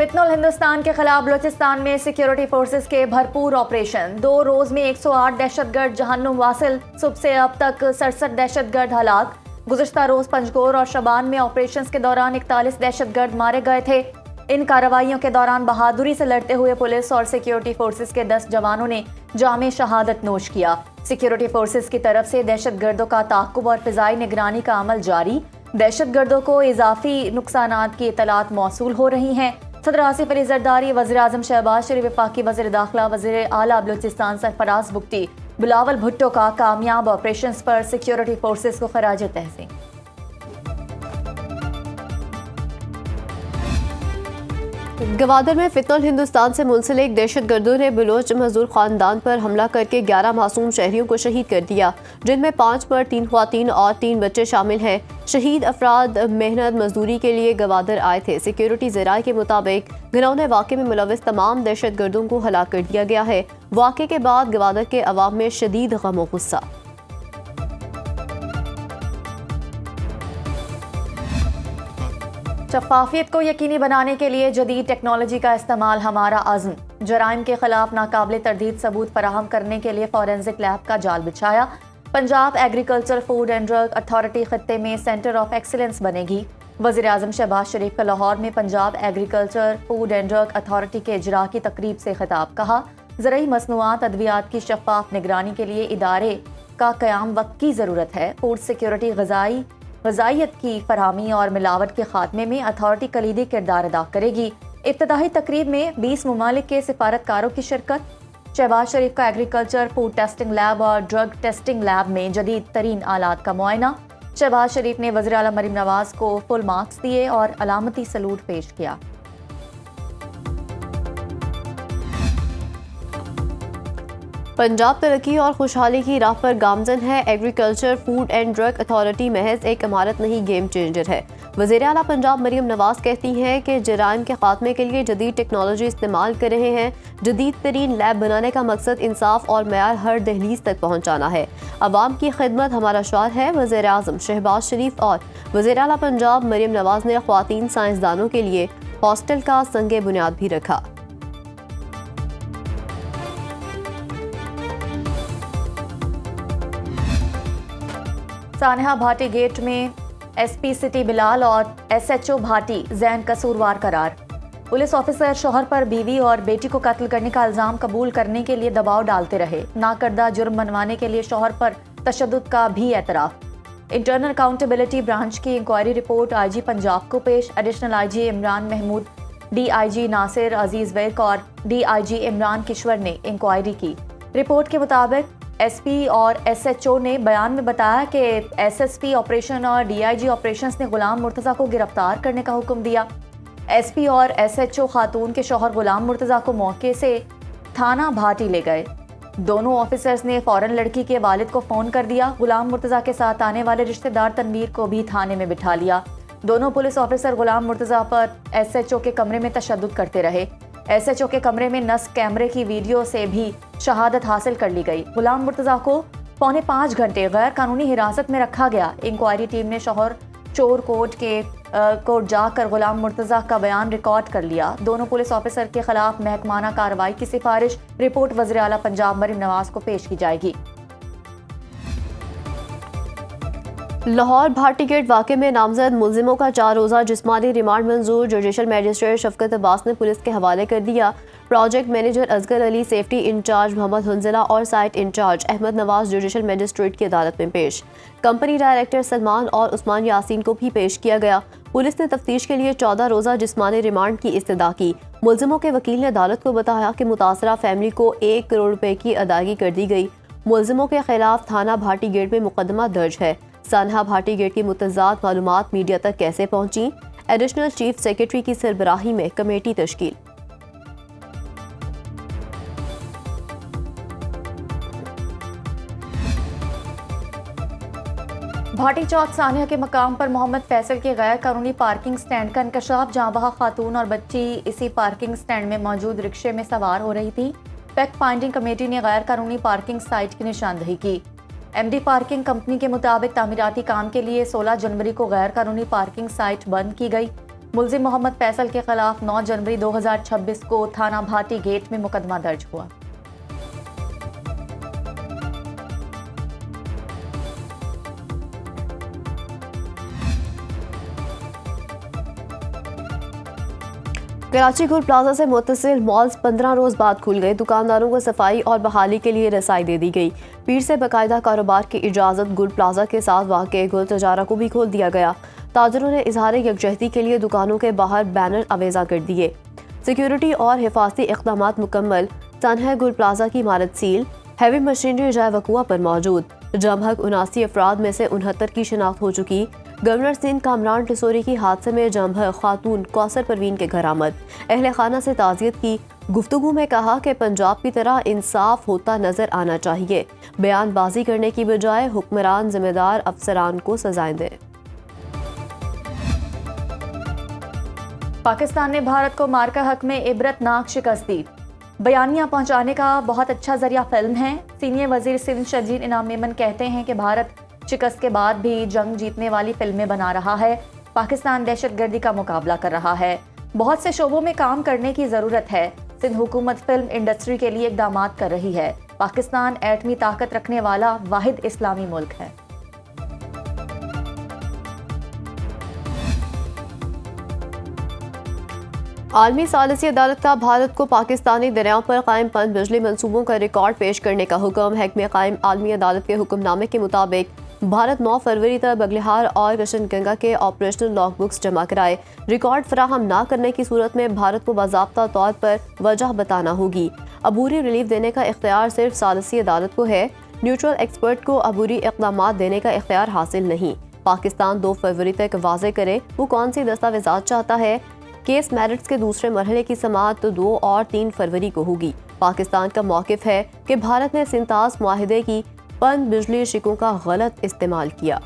फितनुल हिंदुस्तान के खिलाफ बलूचिस्तान में सिक्योरिटी फोर्सेस के भरपूर ऑपरेशन। 2 रोज में 108 दहशतगर्द जहन्नुम वासिल। सुबह से अब तक 67 दहशतगर्द हलाक। गुज़िश्ता रोज पंजगोर और शबान में ऑपरेशंस के दौरान 41 दहशतगर्द मारे गए थे। इन कार्रवाइयों के दौरान बहादुरी से लड़ते हुए पुलिस और सिक्योरिटी फोर्सेस के 10 जवानों ने जामे शहादत नोश किया। सिक्योरिटी फोर्सेस की तरफ से दहशतगर्दों का ताक़ुब और फ़िज़ाई निगरानी का अमल जारी। दहशतगर्दों को इजाफी नुकसानात की इतलात मौसूल हो रही हैं। सदर आसिफ अली जरदारी, वज़ीर आज़म शहबाज शरीफ, वफाकी वज़ीर दाखिला, वज़ीर आला बलूचिस्तान सरफराज बुख्ती, बिलावल भुट्टो का कामयाब ऑपरेशंस पर सिक्योरिटी फोर्सेस को खराज तहसीन। गवादर में फितनुल हिंदुस्तान से मुंसलिक दहशतगर्दों ने बलोच मजदूर खानदान पर हमला करके 11 मासूम शहरियों को शहीद कर दिया, जिनमें 5 पर 3 ख्वातीन और 3 बच्चे शामिल हैं। शहीद अफराद मेहनत मजदूरी के लिए गवादर आए थे। सिक्योरिटी ज़राए के मुताबिक घिनौने वाक़े में मुलविस तमाम दहशतगर्दों को हलाक कर दिया गया है। वाक़े के बाद गवादर के अवाम में शदीद गम व गुस्सा। शफ़ाफ़ियत को यकीनी बनाने के लिए जदीद टेक्नोलॉजी का इस्तेमाल हमारा आज़म। जराइम के खिलाफ नाकाबिले तरदीद सबूत फराहम करने के लिए फॉरेंसिक लैब का जाल बिछाया। Punjab agriculture food and drug authority खत्ते में सेंटर ऑफ एक्सीलेंस बनेगी। वज़ीर आज़म शहबाज शरीफ का लाहौर में Punjab agriculture food and drug authority के इजरा की तकरीब से खिताब। कहा, ज़रूरी मसनूआत अद्वियात की शफ़ाफ निगरानी के लिए इदारे का क़याम वक्त की ज़रूरत है। फूड सिक्योरिटी, ग़ज़ाइयत की फरहमी और मिलावट के खात्मे में अथॉरिटी कलीदी किरदार अदा करेगी। इब्तदाई तकरीब में 20 ममालिक के सिफारतकारों की शिरकत। शहबाज शरीफ का एग्रीकल्चर फूड टेस्टिंग लैब और ड्रग टेस्टिंग लैब में जदीद तरीन आलात का मुआयना। शहबाज शरीफ ने वज़ीर आला मरीम नवाज को फुल मार्क्स दिए और अलामती सलूट पेश किया। पंजाब तरक्की और खुशहाली की राह पर गामजन है। Agriculture food and drug authority महज एक इमारत नहीं, गेम चेंजर है। वज़ीर आला पंजाब मरीम नवाज कहती हैं कि जराइम के खात्मे के लिए जदीद टेक्नोलॉजी इस्तेमाल कर रहे हैं। जदीद तरीन लैब बनाने का मकसद इंसाफ और मयार हर दहलीज तक पहुँचाना है। अवाम की खिदमत हमारा शार है। वज़ीर आज़म शहबाज शरीफ और वज़ीर आला पंजाब मरीम नवाज ने ख्वातीन साइंसदानों के लिए हॉस्टल का संगे बुनियाद भी रखा। सानहा भाटी गेट में एसपी सिटी बिलाल और एसएचओ भाटी जैन कसूरवार करार। पुलिस ऑफिसर शोहर पर बीवी और बेटी को कत्ल करने का इल्जाम कबूल करने के लिए दबाव डालते रहे। नाकर्दा जुर्म मनवाने के लिए शोहर पर तशद्दुद का भी एतराफ। इंटरनल अकाउंटेबिलिटी ब्रांच की इंक्वायरी रिपोर्ट आईजी पंजाब को पेश। Additional IG Imran Mahmood, DIG Nasir Aziz Virk और डीआईजी इमरान किश्वर ने इंक्वायरी की। रिपोर्ट के मुताबिक एसपी और एसएचओ ने बयान में बताया कि एसएसपी ऑपरेशन और डीआईजी ऑपरेशंस ने गुलाम मुर्तज़ा को गिरफ्तार करने का हुक्म दिया। एसपी और एसएचओ खातून के शौहर गुलाम मुर्तज़ा को मौके से थाना भाटी ले गए। दोनों ऑफिसर्स ने फौरन लड़की के वालिद को फ़ोन कर दिया। गुलाम मुर्तज़ा के साथ आने वाले रिश्तेदार तनवीर को भी थाने में बिठा लिया। दोनों पुलिस ऑफिसर गुलाम मुर्तज़ा पर एसएचओ के कमरे में तशद्दुद करते रहे। एसएचओ के कमरे में नस्ब कैमरे की वीडियो से भी शहादत हासिल कर ली गई। गुलाम मुर्तज़ा को 4.25 घंटे गैर कानूनी हिरासत में रखा गया। इंक्वायरी टीम ने शौहर चोर कोर्ट जाकर गुलाम मुर्तज़ा का बयान रिकॉर्ड कर लिया। दोनों पुलिस ऑफिसर के खिलाफ महकमाना कार्रवाई की सिफारिश रिपोर्ट वज़ीर आला पंजाब मरीम नवाज को पेश की जाएगी। लाहौर भाटी गेट वाक़े में नामजद मुलजिमों का 4 रोज़ा जिस्मानी रिमांड मंजूर। जुडिशल मैजिस्ट्रेट शफकत अब्बास ने पुलिस के हवाले कर दिया। Project manager Asghar Ali, safety in charge Mohammad Hanzala और site in charge Ahmad Nawaz judicial magistrate की अदालत में पेश। कंपनी डायरेक्टर सलमान और उस्मान यासीन को भी पेश किया गया। पुलिस ने तफ्तीश के लिए 14 रोज़ा जिस्मानी रिमांड की इस्तदा की। मुलजिमों के वकील ने अदालत को बताया कि मुतासरा फैमिली को 1 करोड़ रुपए की अदायगी कर दी गई। मुलजिमों के खिलाफ थाना भाटी गेट में मुकदमा दर्ज है। सानहा भाटी गेट की मुतज़ाद मालूमात मीडिया तक कैसे पहुंची? एडिशनल चीफ सेक्रेटरी की सरबराही में कमेटी तश्कील। भाटी चौक सानिया के मकाम पर मोहम्मद फैसल के गैर कानूनी पार्किंग स्टैंड का इंकशाफ, जहां वहाँ खातून और बच्ची इसी पार्किंग स्टैंड में मौजूद रिक्शे में सवार हो रही थी। फैक्ट फाइंडिंग कमेटी ने गैर कानूनी पार्किंग साइट की निशानदही की। एमडी पार्किंग कंपनी के मुताबिक तामीराती काम के लिए 16 जनवरी को गैर कानूनी पार्किंग साइट बंद की गई। मुलजिम मोहम्मद फैसल के खिलाफ 9 जनवरी 2026 को थाना भाटी गेट में मुकदमा दर्ज हुआ। कराची गुल प्लाजा से मुत्तसिल मॉल्स 15 रोज बाद खुल गए। दुकानदारों को सफाई और बहाली के लिए रसाई दे दी गई। पीर से बाकायदा कारोबार की इजाज़त गुल प्लाजा के साथ वाक़े गुल तजारा को भी खोल दिया गया। ताजरों ने इजहार यकजहती के लिए दुकानों के बाहर बैनर अवेजा कर दिए। सिक्योरिटी और हिफाजती इक़दामात मुकम्मल। तन्हा गुल प्लाजा की इमारत सील। हैवी मशीनरी जाए वकुआ पर मौजूद। जमहक 79 अफराद में से 69 की शिनाख्त हो चुकी। गवर्नर सिंध कामरान टिसोरी की हादसे में जमहक खातून कौसर परवीन के घर आमद। अहले खाना से ताज़ियत की। गुफ्तगू में कहा कि पंजाब की तरह इंसाफ होता नजर आना चाहिए। बयानबाजी करने की बजाय हुक्मरान जिम्मेदार अफसरान को सजाएं दें। पाकिस्तान ने भारत को मार्का हक में इबरतनाक शिकस्त दी। बयानिया पहुंचाने का बहुत अच्छा जरिया फिल्म है। सीनियर वजीर सिंध शजीर इनाम मेमन कहते हैं कि भारत शिकस्त के बाद भी जंग जीतने वाली फिल्में बना रहा है। पाकिस्तान दहशतगर्दी का मुकाबला कर रहा है। बहुत से शोबों में काम करने की जरूरत है। सिंध हुकूमत फिल्म इंडस्ट्री के लिए इकदाम कर रही है। पाकिस्तान एटमी ताकत रखने वाला वाहिद इस्लामी मुल्क है। आलमी सालिसी अदालत का भारत को पाकिस्तानी दरियाओं पर कायम पन बिजली मंसूबों का रिकॉर्ड पेश करने का हुक्म। हैकमे कायम आलमी अदालत के हुक्मनामे के मुताबिक भारत 9 फरवरी तक बगलिहार और किशनगंगा के ऑपरेशनल लॉग बुक्स जमा कराए। रिकॉर्ड फराहम न करने की सूरत में भारत को बाज़ाब्ता तौर पर वजह बताना होगी। अबूरी रिलीफ देने का इख्तियार सिर्फ सालिसी अदालत को है। न्यूट्रल एक्सपर्ट को अबूरी इक़दामात देने का इख्तियार हासिल नहीं। पाकिस्तान 2 फरवरी तक वाज़े करे वो कौन सी दस्तावेज़ात चाहता है। केस मेरिट्स के दूसरे मरहले की समाअत 2 और 3 फरवरी को होगी। पाकिस्तान का मौक़िफ़ है कि भारत ने सिंतास मुआहिदे की पन बिजली शिकों का गलत इस्तेमाल किया।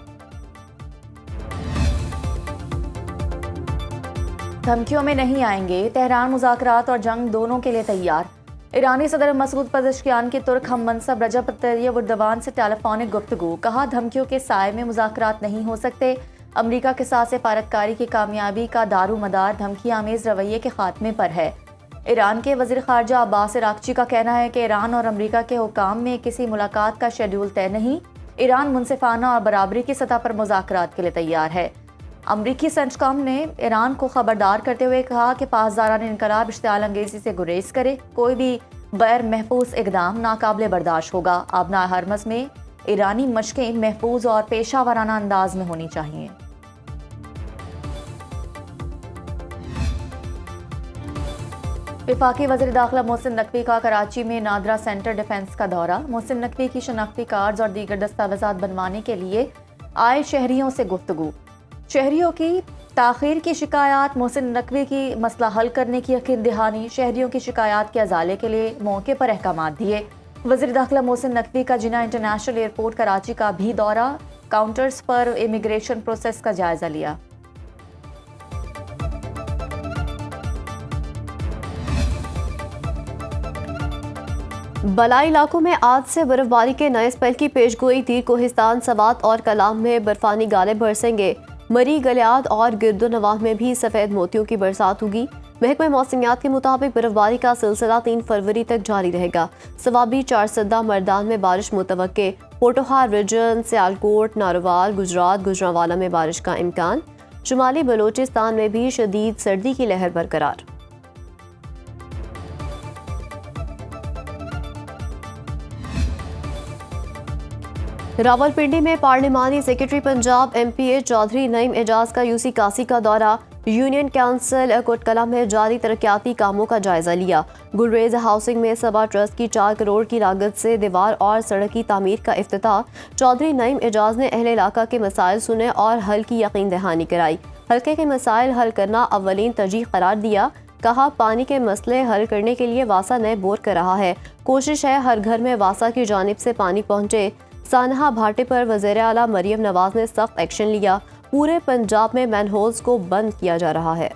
धमकियों में नहीं आएंगे। तेहरान मुज़ाकरात और जंग दोनों के लिए तैयार। ईरानी सदर मसूद पज़ेश्कियान की तुर्क हम मनसब रजब तय्यब एर्दोगान से टेलीफोनिक गुफ्तगू। कहा धमकियों के साए में मुज़ाकरात नहीं हो सकते। अमरीका के साथ सफारतकारी की कामयाबी का दारोमदार धमकी आमेज रवैये के खात्मे पर है। ईरान के वज़ीर ख़ारजा अब्बास अराग़ची का कहना है कि ईरान और अमरीका के हुकाम में किसी मुलाकात का शेड्यूल तय नहीं। ईरान मुनसिफाना और बराबरी की सतह पर मुज़ाकरात के लिए तैयार है। अमरीकी सेंटकॉम ने ईरान को खबरदार करते हुए कहा कि पासदाराना इनकलाब इश्तिआल अंगेज़ी से गुरेज करे। कोई भी गैर महफूज इक़दाम नाकाबिले बर्दाश्त होगा। आबना हरमस में ईरानी मशक़ें महफूज और पेशा वराना अंदाज में होनी चाहिए। वफाकी वज़ीर दाखिला मोहसिन नकवी का कराची में नादरा सेंटर डिफेंस का दौरा। मोहसिन नकवी की शनाख्ती कार्ड्स और दीगर दस्तावेज़ात बनवाने के लिए आए शहरियों से गुफ्तगू। शहरियों की ताख़ीर की शिकायत, मोहसिन नकवी की मसला हल करने की यकीन दहानी, शहरियों की शिकायत के अजाले के लिए मौके पर अहकामात दिए। वज़ीर दाखिला मोहसिन नकवी का जिना इंटरनेशनल एयरपोर्ट कराची का भी दौरा। काउंटर्स पर इमिग्रेशन प्रोसेस का जायजा लिया। बलाई इलाकों में आज से बर्फबारी के नए स्पेल की पेशगोई। तीर कोहिस्तान, सवात और कलाम में बर्फानी गाले बरसेंगे। मरी, गलियात और गिरदोनवाह में भी सफ़ेद मोतियों की बरसात होगी। महकमा मौसमियात के मुताबिक बर्फबारी का सिलसिला 3 फरवरी तक जारी रहेगा। सवाबी, चारसदा, मर्दान में बारिश मुतवक्के। पोटोहार रीजन, सियालकोट, नारोवाल, गुजरात, गुजरांवाला में बारिश का इम्कान। शुमाली बलोचिस्तान में भी शदीद सर्दी की लहर बरकरार। रावलपिंडी में पार्लिमानी सेक्रेटरी पंजाब MPA चौधरी नईम एजाज का UC कासी का दौरा। यूनियन काउंसिल कोटकला में जारी तरक्याती कामों का जायजा लिया। गुलरेज हाउसिंग में सभा ट्रस्ट की 4 करोड़ की लागत से दीवार और सड़क की तामीर का इफ्तिताह। चौधरी नईम एजाज ने अहले इलाका के मसाइल सुने और हल की यकीन दहानी कराई। हल्के के मसाइल हल करना अव्वलीन तरजीह करार दिया। कहा पानी के मसले हल करने के लिए वासा नए बोर कर रहा है। कोशिश है हर घर में वासा की जानिब से पानी पहुँचे। सानहा भाटे पर वज़ीर आला मरियम नवाज ने सख्त एक्शन लिया। पूरे पंजाब में मैनहोल्स को बंद किया जा रहा है।